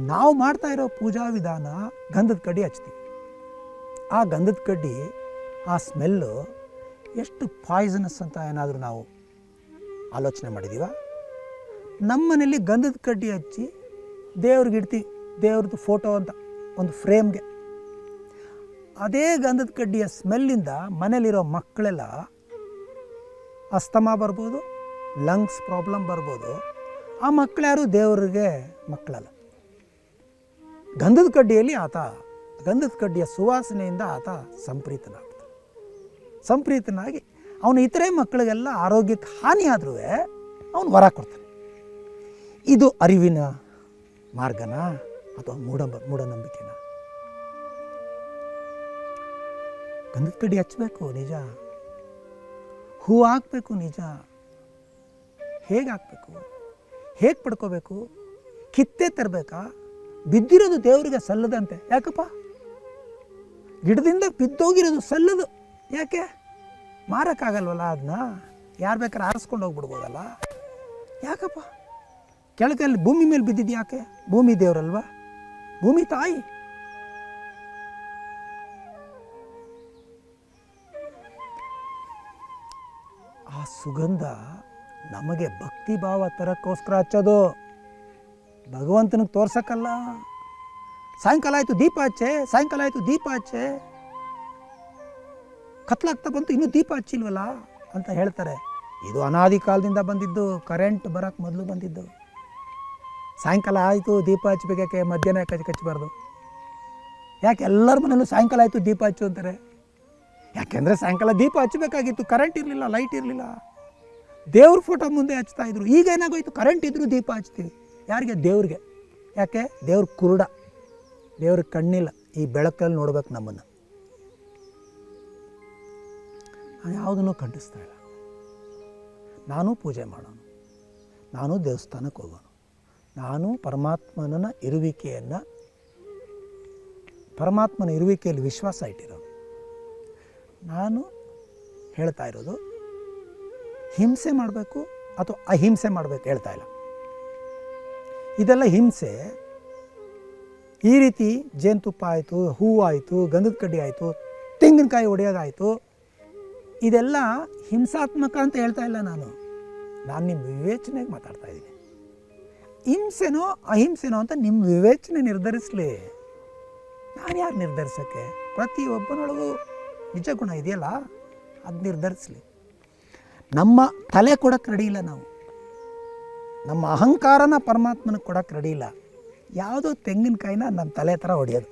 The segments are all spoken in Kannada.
ನಾವು ಮಾಡ್ತಾ ಇರೋ ಪೂಜಾ ವಿಧಾನ ಗಂಧದ ಕಡ್ಡಿ ಹಚ್ತೀವಿ. ಆ ಗಂಧದ ಕಡ್ಡಿ ಆ ಸ್ಮೆಲ್ಲು ಎಷ್ಟು ಪಾಯ್ಸನಸ್ ಅಂತ ಏನಾದರೂ ನಾವು ಆಲೋಚನೆ ಮಾಡಿದ್ದೀವ? ನಮ್ಮ ಮನೇಲಿ ಗಂಧದ ಕಡ್ಡಿ ಹಚ್ಚಿ ದೇವ್ರಿಗೆ ಇಡ್ತೀವಿ, ದೇವ್ರದ್ದು ಫೋಟೋ ಅಂತ ಒಂದು ಫ್ರೇಮ್ಗೆ. ಅದೇ ಗಂಧದ ಕಡ್ಡಿಯ ಸ್ಮೆಲ್ಲಿಂದ ಮನೇಲಿರೋ ಮಕ್ಕಳೆಲ್ಲ ಅಸ್ತಮಾ ಬರ್ಬೋದು, ಲಂಗ್ಸ್ ಪ್ರಾಬ್ಲಮ್ ಬರ್ಬೋದು. ಆ ಮಕ್ಕಳ್ಯಾರು ದೇವರಿಗೆ ಮಕ್ಕಳಲ್ಲ. ಗಂಧದ ಕಡ್ಡಿಯಲ್ಲಿ ಗಂಧದ ಕಡ್ಡಿಯ ಸುವಾಸನೆಯಿಂದ ಆತ ಸಂಪ್ರೀತನಾಗಿ ಅವನು ಇತರೆ ಮಕ್ಕಳಿಗೆಲ್ಲ ಆರೋಗ್ಯಕ್ಕೆ ಹಾನಿ ಆದರೂ ಅವನು ವರ ಕೊಡ್ತಾನೆ. ಇದು ಅರಿವಿನ ಮಾರ್ಗನಾ ಅಥವಾ ಮೂಢನಂಬಿಕೆನಾ? ಗಂಧದ ಕಡ್ಡಿ ಹಚ್ಚಬೇಕು ನಿಜ, ಹೂ ಹಾಕಬೇಕು ನಿಜ. ಹೇಗೆ ಹಾಕಬೇಕು? ಹೇಗೆ ಪಡ್ಕೋಬೇಕು? ಕಿತ್ತೆ ತರಬೇಕಾ? ಬಿದ್ದಿರೋದು ದೇವರಿಗೆ ಸಲ್ಲದಂತೆ. ಯಾಕಪ್ಪ? ಗಿಡದಿಂದ ಬಿದ್ದೋಗಿರೋದು ಸಲ್ಲದು. ಯಾಕೆ? ಮಾರೋಕ್ಕಾಗಲ್ವಲ್ಲ ಅದನ್ನ? ಯಾರು ಬೇಕಾದ್ರೆ ಆರಿಸ್ಕೊಂಡು ಹೋಗ್ಬಿಡ್ಬೋದಲ್ಲ. ಯಾಕಪ್ಪ? ಕೆಳಗಲ್ಲಿ ಭೂಮಿ ಮೇಲೆ ಬಿದ್ದಿದ್ದು ಯಾಕೆ? ಭೂಮಿ ದೇವರಲ್ವಾ? ಭೂಮಿ ತಾಯಿ. ಆ ಸುಗಂಧ ನಮಗೆ ಭಕ್ತಿ ಭಾವ ತರಕ್ಕೋಸ್ಕರ ಹಚ್ಚೋದು, ಭಗವಂತನಿಗೆ ತೋರ್ಸಕ್ಕಲ್ಲ. ಸಾಯಂಕಾಲ ಆಯಿತು ದೀಪ ಹಚ್ಚೆ, ಕತ್ಲಾಗ್ತಾ ಬಂತು ಇನ್ನೂ ದೀಪ ಹಚ್ಚಿಲ್ವಲ್ಲ ಅಂತ ಹೇಳ್ತಾರೆ. ಇದು ಅನಾದಿ ಕಾಲದಿಂದ ಬಂದಿದ್ದು, ಕರೆಂಟ್ ಬರೋಕ್ಕೆ ಮೊದಲು ಬಂದಿದ್ದು. ಸಾಯಂಕಾಲ ಆಯಿತು ದೀಪ ಹಚ್ಬೇಕೆ, ಮಧ್ಯಾಹ್ನ ಹಚ್ಚಬಾರ್ದು? ಯಾಕೆ ಎಲ್ಲರ ಮನೇಲೂ ಸಾಯಂಕಾಲ ಆಯಿತು ದೀಪ ಹಚ್ಚು ಅಂತಾರೆ? ಯಾಕೆಂದರೆ ಸಾಯಂಕಾಲ ದೀಪ ಹಚ್ಚಬೇಕಾಗಿತ್ತು, ಕರೆಂಟ್ ಇರಲಿಲ್ಲ, ಲೈಟ್ ಇರಲಿಲ್ಲ, ದೇವ್ರ ಫೋಟೋ ಮುಂದೆ ಹಚ್ತಾ ಇದ್ರು. ಈಗ ಏನಾಗೋಯ್ತು? ಕರೆಂಟ್ ಇದ್ದರೂ ದೀಪ ಹಚ್ತೀವಿ. ಯಾರಿಗೆ? ದೇವ್ರಿಗೆ. ಯಾಕೆ? ದೇವ್ರ ಕುರುಡ, ದೇವ್ರಿಗೆ ಕಣ್ಣಿಲ್ಲ. ಈ ಬೆಳಕಲ್ಲಿ ನೋಡ್ಬೇಕು ನಮ್ಮನ್ನು. ನಾನು ಯಾವುದನ್ನು ಖಂಡಿಸ್ತಾ ಇಲ್ಲ. ನಾನು ಪೂಜೆ ಮಾಡೋನು, ನಾನು ದೇವಸ್ಥಾನಕ್ಕೆ ಹೋಗೋನು, ನಾನು ಪರಮಾತ್ಮನ ಇರುವಿಕೆಯಲ್ಲಿ ವಿಶ್ವಾಸ ಇಟ್ಟಿರೋನು. ನಾನು ಹೇಳ್ತಾ ಇರೋದು ಹಿಂಸೆ ಮಾಡಬೇಕು ಅಥವಾ ಅಹಿಂಸೆ ಮಾಡಬೇಕು ಹೇಳ್ತಾ ಇಲ್ಲ. ಇದೆಲ್ಲ ಹಿಂಸೆ. ಈ ರೀತಿ ಜೇನುತುಪ್ಪ ಆಯಿತು, ಹೂವು ಆಯಿತು, ಗಂಧದ ಕಡ್ಡಿ ಆಯಿತು, ತೆಂಗಿನಕಾಯಿ ಹೊಡೆಯೋದಾಯಿತು, ಇದೆಲ್ಲ ಹಿಂಸಾತ್ಮಕ ಅಂತ ಹೇಳ್ತಾ ಇಲ್ಲ ನಾನು ನಿಮ್ಮ ವಿವೇಚನೆಗೆ ಮಾತಾಡ್ತಾ ಇದ್ದೀನಿ. ಹಿಂಸೆನೋ ಅಹಿಂಸೆನೋ ಅಂತ ನಿಮ್ಮ ವಿವೇಚನೆ ನಿರ್ಧರಿಸಲಿ. ನಾನು ಯಾರು ನಿರ್ಧರಿಸೋಕ್ಕೆ? ಪ್ರತಿಯೊಬ್ಬನೊಳಗೂ ನಿಜ ಗುಣ ಇದೆಯಲ್ಲ, ಅದು ನಿರ್ಧರಿಸಲಿ. ನಮ್ಮ ತಲೆ ಕೊಡೋಕ್ಕೆ ರೆಡಿ ಇಲ್ಲ ನಾವು. ನಮ್ಮ ಅಹಂಕಾರನ ಪರಮಾತ್ಮನಿಗೆ ಕೊಡೋಕ್ಕೆ ರೆಡಿ ಇಲ್ಲ. ಯಾವುದೋ ತೆಂಗಿನಕಾಯಿನ ನಮ್ಮ ತಲೆ ಥರ ಹೊಡೆಯೋದು.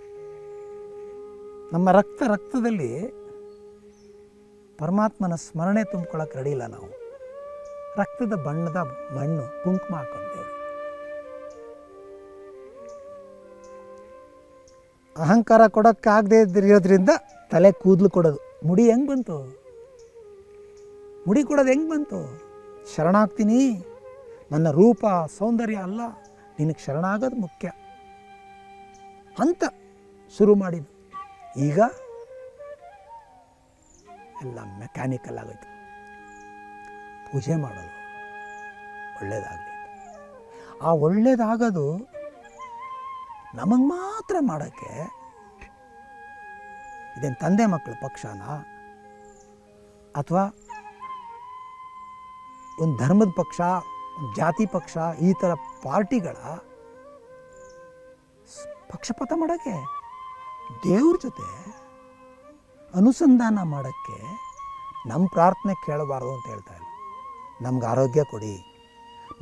ನಮ್ಮ ರಕ್ತದಲ್ಲಿ ಪರಮಾತ್ಮನ ಸ್ಮರಣೆ ತುಂಬ್ಕೊಳ್ಳೋಕೆ ರೆಡಿ ಇಲ್ಲ ನಾವು. ರಕ್ತದ ಬಣ್ಣದ ಮಣ್ಣು ಕುಂಕುಮ ಹಾಕೊಂತೇವೆ. ಅಹಂಕಾರ ಕೊಡೋಕ್ಕಾಗದೇ ಇರೋದ್ರಿಂದ ತಲೆ ಕೂದಲು ಕೊಡೋದು. ಮುಡಿ ಹೆಂಗೆ ಬಂತು? ಮುಡಿ ಕೊಡೋದು ಹೆಂಗೆ ಬಂತು? ಶರಣಾಗ್ತೀನಿ, ನನ್ನ ರೂಪ ಸೌಂದರ್ಯ ಅಲ್ಲ, ನಿನಗೆ ಶರಣಾಗೋದು ಮುಖ್ಯ ಅಂತ ಶುರು ಮಾಡಿದ್ದು. ಈಗ ಎಲ್ಲ ಮೆಕ್ಯಾನಿಕಲ್ ಆಗೋಯ್ತು. ಪೂಜೆ ಮಾಡೋದು ಒಳ್ಳೆಯದಾಗಲಿ. ಆ ಒಳ್ಳೆಯದಾಗೋದು ನಮಗೆ ಮಾತ್ರ ಮಾಡೋಕ್ಕೆ ಇದೇನು ತಂದೆ ಮಕ್ಕಳ ಪಕ್ಷನ ಅಥವಾ ಒಂದು ಧರ್ಮದ ಪಕ್ಷ, ಒಂದು ಜಾತಿ ಪಕ್ಷ, ಈ ಥರ ಪಾರ್ಟಿಗಳ ಪಕ್ಷಪಾತ ಮಾಡೋಕ್ಕೆ? ದೇವ್ರ ಜೊತೆ ಅನುಸಂಧಾನ ಮಾಡೋಕ್ಕೆ ನಮ್ಮ ಪ್ರಾರ್ಥನೆ ಕೇಳಬಾರ್ದು ಅಂತ ಹೇಳ್ತಾ ಇಲ್ಲ. ನಮ್ಗೆ ಆರೋಗ್ಯ ಕೊಡಿ,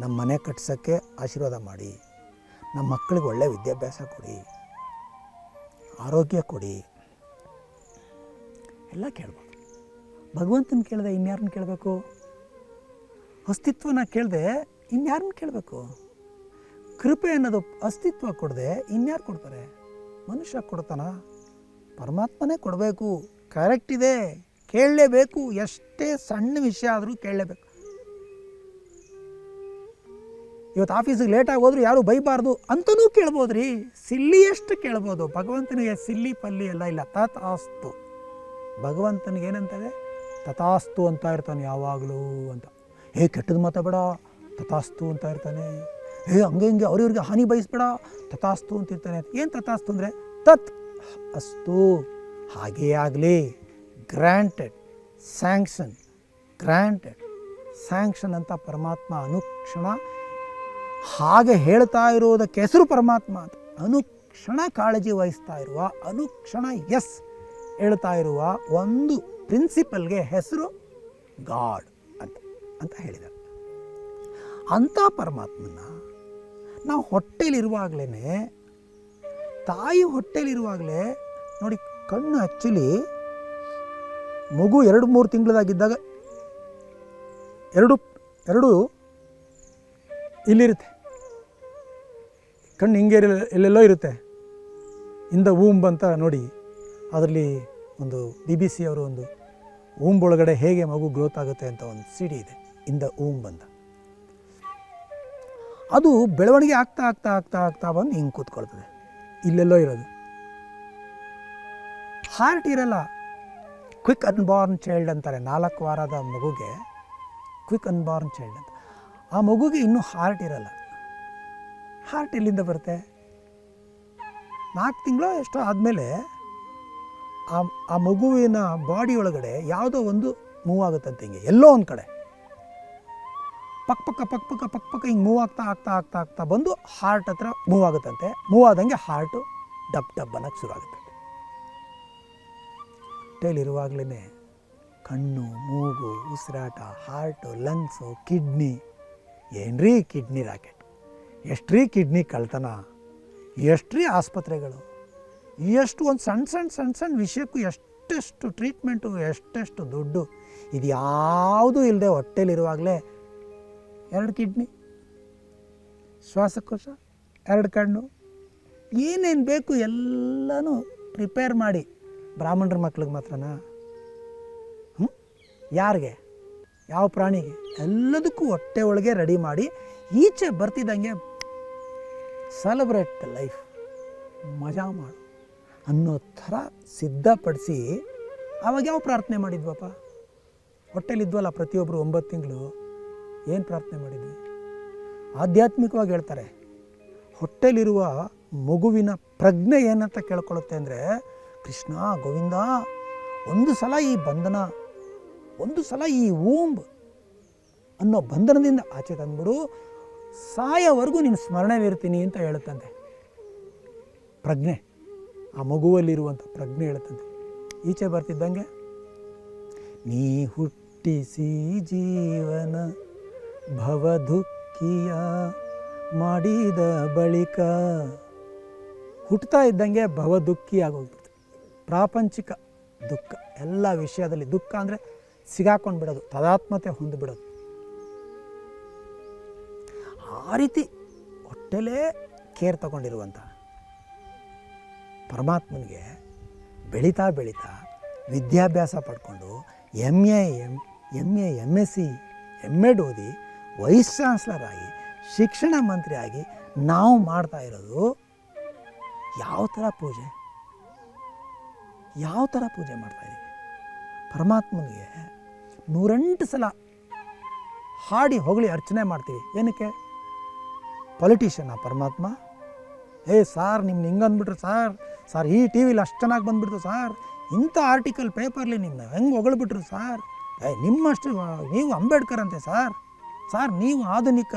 ನಮ್ಮ ಮನೆ ಕಟ್ಸೋಕ್ಕೆ ಆಶೀರ್ವಾದ ಮಾಡಿ, ನಮ್ಮ ಮಕ್ಕಳಿಗೆ ಒಳ್ಳೆಯ ವಿದ್ಯಾಭ್ಯಾಸ ಕೊಡಿ, ಆರೋಗ್ಯ ಕೊಡಿ, ಎಲ್ಲ ಕೇಳ್ಬೋದು. ಭಗವಂತನ ಕೇಳಿದೆ ಇನ್ಯಾರನ್ನ ಕೇಳಬೇಕು? ಅಸ್ತಿತ್ವನ ಕೇಳಿದೆ ಇನ್ಯಾರನ್ನ ಕೇಳಬೇಕು? ಕೃಪೆ ಅನ್ನೋದು ಅಸ್ತಿತ್ವ ಕೊಡದೆ ಇನ್ಯಾರು ಕೊಡ್ತಾರೆ? ಮನುಷ್ಯ ಕೊಡ್ತಾನ? ಪರಮಾತ್ಮನೇ ಕೊಡಬೇಕು. ಕರೆಕ್ಟ್ ಇದೆ, ಕೇಳಲೇಬೇಕು. ಎಷ್ಟೇ ಸಣ್ಣ ವಿಷಯ ಆದರೂ ಕೇಳಲೇಬೇಕು. ಇವತ್ತು ಆಫೀಸಿಗೆ ಲೇಟಾಗಿ ಹೋದ್ರು ಯಾರು ಬೈಬಾರ್ದು ಅಂತಲೂ ಕೇಳ್ಬೋದ್ರಿ. ಸಿಲ್ಲಿಯಷ್ಟು ಕೇಳ್ಬೋದು. ಭಗವಂತನಿಗೆ ಸಿಲ್ಲಿ ಪಲ್ಲಿ ಎಲ್ಲ ಇಲ್ಲ. ತಥಾಸ್ತು. ಭಗವಂತನಿಗೆ ಏನಂತಾರೆ? ತಥಾಸ್ತು ಅಂತ ಇರ್ತಾನೆ ಯಾವಾಗಲೂ ಅಂತ. ಕೆಟ್ಟದ್ದು ಮಾತಾಡಬೇಡ, ತಥಾಸ್ತು ಅಂತ ಇರ್ತಾನೆ. ಹಂಗೆ ಹಿಂಗೆ ಅವ್ರಿವ್ರಿಗೆ ಹಾನಿ ಬಯಸ್ಬೇಡ, ತಥಾಸ್ತು ಅಂತಿರ್ತಾನೆ. ಏನು ತಥಾಸ್ತು ಅಂದರೆ ತತ್ ಅಸ್ತು, ಹಾಗೇ ಆಗಲಿ, ಗ್ರ್ಯಾಂಟೆಡ್, ಸ್ಯಾಂಕ್ಷನ್, ಗ್ರ್ಯಾಂಟೆಡ್, ಸ್ಯಾಂಕ್ಷನ್ ಅಂತ ಪರಮಾತ್ಮ ಅನುಕ್ಷಣ ಹಾಗೆ ಹೇಳ್ತಾ ಇರೋದಕ್ಕೆ ಹೆಸರು ಪರಮಾತ್ಮ ಅಂತ. ಅನುಕ್ಷಣ ಕಾಳಜಿ ವಹಿಸ್ತಾ ಇರುವ, ಅನುಕ್ಷಣ ಎಸ್ ಹೇಳ್ತಾ ಇರುವ ಒಂದು ಪ್ರಿನ್ಸಿಪಲ್ಗೆ ಹೆಸರು ಗಾಡ್ ಅಂತ ಅಂತ ಹೇಳಿದ್ದಾರೆ. ಅಂಥ ಪರಮಾತ್ಮನ ನಾವು ಹೊಟ್ಟೆಲಿರುವಾಗಲೇ, ತಾಯಿ ಹೊಟ್ಟೆಲಿರುವಾಗಲೇ ನೋಡಿ, ಕಣ್ಣು ಆ್ಯಕ್ಚುಲಿ ಮಗು 2-3 ತಿಂಗಳದಾಗಿದ್ದಾಗ ಎರಡು ಇಲ್ಲಿರುತ್ತೆ, ಕಣ್ಣು ಹಿಂಗೆ ಎಲ್ಲೆಲ್ಲೋ ಇರುತ್ತೆ. ಇಂದ ಊಂಬ್ ಅಂತ ನೋಡಿ, ಅದರಲ್ಲಿ ಒಂದು BBC ಅವರು ಒಂದು ಊಂಬ್ ಒಳಗಡೆ ಹೇಗೆ ಮಗು ಗ್ರೋತ್ ಆಗುತ್ತೆ ಅಂತ ಒಂದು CD ಇದೆ, ಇಂದ ಊಂಬ್ ಅಂತ. ಅದು ಬೆಳವಣಿಗೆ ಆಗ್ತಾ ಆಗ್ತಾ ಆಗ್ತಾ ಆಗ್ತಾ ಬಂದು ಹಿಂಗೆ ಕೂತ್ಕೊಳ್ತದೆ, ಇಲ್ಲೆಲ್ಲೋ ಇರೋದು. ಹಾರ್ಟ್ ಇರಲ್ಲ. ಕ್ವಿಕ್ ಅನ್ಬಾರ್ನ್ ಚೈಲ್ಡ್ ಅಂತಾರೆ 4 ವಾರದ ಮಗುಗೆ, ಕ್ವಿಕ್ ಅನ್ಬಾರ್ನ್ ಚೈಲ್ಡ್ ಅಂತ. ಆ ಮಗುಗೆ ಇನ್ನೂ ಹಾರ್ಟ್ ಇರಲ್ಲ. ಹಾರ್ಟ್ ಎಲ್ಲಿಂದ ಬರುತ್ತೆ? 4 ತಿಂಗಳು ಎಷ್ಟೋ ಆದಮೇಲೆ ಆ ಮಗುವಿನ ಬಾಡಿ ಒಳಗಡೆ ಯಾವುದೋ ಒಂದು ಮೂವ್ ಆಗುತ್ತಂತೆ, ಹಿಂಗೆ ಎಲ್ಲೋ ಒಂದು ಕಡೆ ಪಕ್ಕ ಹಿಂಗೆ ಮೂವ್ ಆಗ್ತಾ ಆಗ್ತಾ ಆಗ್ತಾ ಆಗ್ತಾ ಬಂದು ಹಾರ್ಟ್ ಹತ್ರ ಮೂವ್ ಆಗುತ್ತಂತೆ. ಮೂವ್ ಆದಂಗೆ ಹಾರ್ಟು ಡಬ್ ಡಬ್ ಅನ್ನೋಕ್ಕೆ ಶುರು ಆಗುತ್ತಂತೆ. ಹೊಟ್ಟೆಲಿರುವಾಗಲೇ ಕಣ್ಣು, ಮೂಗು, ಉಸಿರಾಟ, ಹಾರ್ಟು, ಲಂಗ್ಸು, ಕಿಡ್ನಿ. ಏನ್ರೀ ಕಿಡ್ನಿ ರಾಕೆಟ್, ಎಷ್ಟ್ರೀ ಕಿಡ್ನಿ ಕಳ್ತನ, ಎಷ್ಟ್ರೀ ಆಸ್ಪತ್ರೆಗಳು, ಎಷ್ಟು ಒಂದು ಸಣ್ಣ ವಿಷಯಕ್ಕೂ ಎಷ್ಟೆಷ್ಟು ಟ್ರೀಟ್ಮೆಂಟು, ಎಷ್ಟೆಷ್ಟು ದುಡ್ಡು. ಇದು ಯಾವುದೂ ಇಲ್ಲದೆ ಹೊಟ್ಟೆಲಿರುವಾಗಲೇ 2 ಕಿಡ್ನಿ, ಶ್ವಾಸಕೋಶ, 2 ಕಣ್ಣು, ಏನೇನು ಬೇಕು ಎಲ್ಲನೂ ಪ್ರಿಪೇರ್ ಮಾಡಿ. ಬ್ರಾಹ್ಮಣರ ಮಕ್ಳಿಗೆ ಮಾತ್ರನಾ? ಯಾರಿಗೆ, ಯಾವ ಪ್ರಾಣಿಗೆ? ಎಲ್ಲದಕ್ಕೂ ಹೊಟ್ಟೆ ಒಳಗೆ ರೆಡಿ ಮಾಡಿ, ಈಚೆ ಬರ್ತಿದ್ದಂಗೆ ಸೆಲೆಬ್ರೇಟ್ ದ ಲೈಫ್, ಮಜಾ ಮಾಡು ಅನ್ನೋ ಥರ ಸಿದ್ಧಪಡಿಸಿ. ಆವಾಗ ಯಾವ ಪ್ರಾರ್ಥನೆ ಮಾಡಿದ್ವಪ್ಪ? ಹೊಟ್ಟೆಲಿದ್ವಲ್ಲ ಪ್ರತಿಯೊಬ್ಬರು 9 ತಿಂಗಳು, ಏನು ಪ್ರಾರ್ಥನೆ ಮಾಡಿದ್ವಿ? ಆಧ್ಯಾತ್ಮಿಕವಾಗಿ ಹೇಳ್ತಾರೆ, ಹೊಟ್ಟೆಲಿರುವ ಮಗುವಿನ ಪ್ರಜ್ಞೆ ಏನಂತ ಕೇಳ್ಕೊಳ್ಳುತ್ತೆ ಅಂದರೆ, ಕೃಷ್ಣ ಗೋವಿಂದ, ಒಂದು ಸಲ ಈ ಬಂಧನ, ಒಂದು ಸಲ ಈ ಊಂಬ್ ಅನ್ನೋ ಬಂಧನದಿಂದ ಆಚೆ ತಂದ್ಬಿಡು, ಸಾಯೋವರೆಗೂ ನೀನು ಸ್ಮರಣೆವಿರ್ತೀನಿ ಅಂತ ಹೇಳುತ್ತಂತೆ ಪ್ರಜ್ಞೆ. ಆ ಮಗುವಲ್ಲಿರುವಂಥ ಪ್ರಜ್ಞೆ ಹೇಳುತ್ತಂತೆ. ಈಚೆ ಬರ್ತಿದ್ದಂಗೆ, ನೀ ಹುಟ್ಟಿಸಿ ಜೀವನ ಭವದುಃಖಿಯ ಮಾಡಿದ ಬಳಿಕ, ಹುಟ್ಟುತ್ತಾ ಇದ್ದಂಗೆ ಭವದುಃಖಿ ಆಗೋಗ್ಬಿಡ್ತು. ಪ್ರಾಪಂಚಿಕ ದುಃಖ, ಎಲ್ಲ ವಿಷಯದಲ್ಲಿ ದುಃಖ ಅಂದರೆ ಸಿಗಾಕೊಂಡು ಬಿಡೋದು, ತಾದಾತ್ಮ್ಯತೆ ಹೊಂದಿಬಿಡೋದು. ಆ ರೀತಿ ಹೊಟ್ಟೆಲೇ ಕೇರ್ ತಗೊಂಡಿರುವಂಥ ಪರಮಾತ್ಮನಿಗೆ ಬೆಳೀತಾ ಬೆಳೀತಾ ವಿದ್ಯಾಭ್ಯಾಸ ಪಡ್ಕೊಂಡು MA MSc MEd ಓದಿ ವೈಸ್ ಚಾನ್ಸ್ಲರ್ ಆಗಿ ಶಿಕ್ಷಣ ಮಂತ್ರಿ ಆಗಿ ನಾವು ಮಾಡ್ತಾ ಇರೋದು ಯಾವ ಥರ ಪೂಜೆ, ಯಾವ ಥರ ಪೂಜೆ ಮಾಡ್ತಾಯಿದ್ದೀವಿ? ಪರಮಾತ್ಮನಿಗೆ 108 ಸಲ ಹಾಡಿ ಹೊಗಳಿ ಅರ್ಚನೆ ಮಾಡ್ತೀವಿ. ಏನಕ್ಕೆ? ಪೊಲಿಟಿಷಿಯನ್ನ ಪರಮಾತ್ಮ? ಸಾರ್ ನಿಮ್ಗೆ ಹಿಂಗೆ ಅಂದ್ಬಿಟ್ರು ಸಾರ್ ಈ ಟಿ ವಿಲಿ ಅಷ್ಟು ಚೆನ್ನಾಗಿ ಬಂದುಬಿಡ್ತು ಸಾರ್, ಇಂಥ ಆರ್ಟಿಕಲ್ ಪೇಪರ್ಲಿ ನಿಮ್ಮನ್ನ ಹೆಂಗೆ ಹೊಗಳ್ಬಿಟ್ರು ಸಾರ್, ನಿಮ್ಮಷ್ಟು ನೀವು ಅಂಬೇಡ್ಕರ್ ಅಂತೆ ಸಾರ್ ನೀವು ಆಧುನಿಕ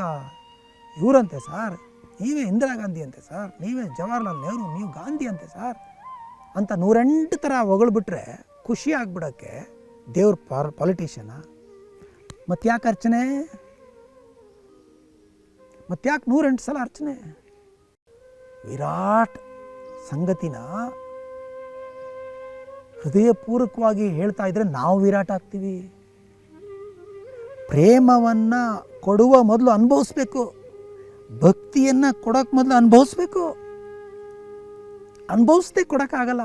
ಇವರಂತೆ ಸಾರ್, ನೀವೇ ಇಂದಿರಾ ಗಾಂಧಿ ಅಂತೆ ಸಾರ್, ನೀವೇ ಜವಾಹರ್ಲಾಲ್ ನೆಹರು, ನೀವು ಗಾಂಧಿ ಅಂತೆ ಸಾರ್ ಅಂತ 108 ಥರ ಹೊಗಳ್ಬಿಟ್ರೆ ಖುಷಿ ಆಗ್ಬಿಡೋಕ್ಕೆ ದೇವ್ರ ಪೊಲಿಟಿಷಿಯನ? ಮತ್ತು ಯಾಕೆ ಅರ್ಚನೆ? ಮತ್ತ್ಯಾಕೆ 108 ಸಲ ಅರ್ಚನೆ? ವಿರಾಟ್ ಸಂಗತಿನ ಹೃದಯಪೂರ್ವಕವಾಗಿ ಹೇಳ್ತಾ ಇದ್ರೆ ನಾವು ವಿರಾಟ್ ಆಗ್ತೀವಿ. ಪ್ರೇಮವನ್ನು ಕೊಡುವ ಮೊದಲು ಅನುಭವಿಸ್ಬೇಕು, ಭಕ್ತಿಯನ್ನು ಕೊಡೋಕ್ಕೆ ಮೊದಲು ಅನುಭವಿಸ್ಬೇಕು. ಅನುಭವಿಸ್ದೆ ಕೊಡೋಕ್ಕಾಗಲ್ಲ,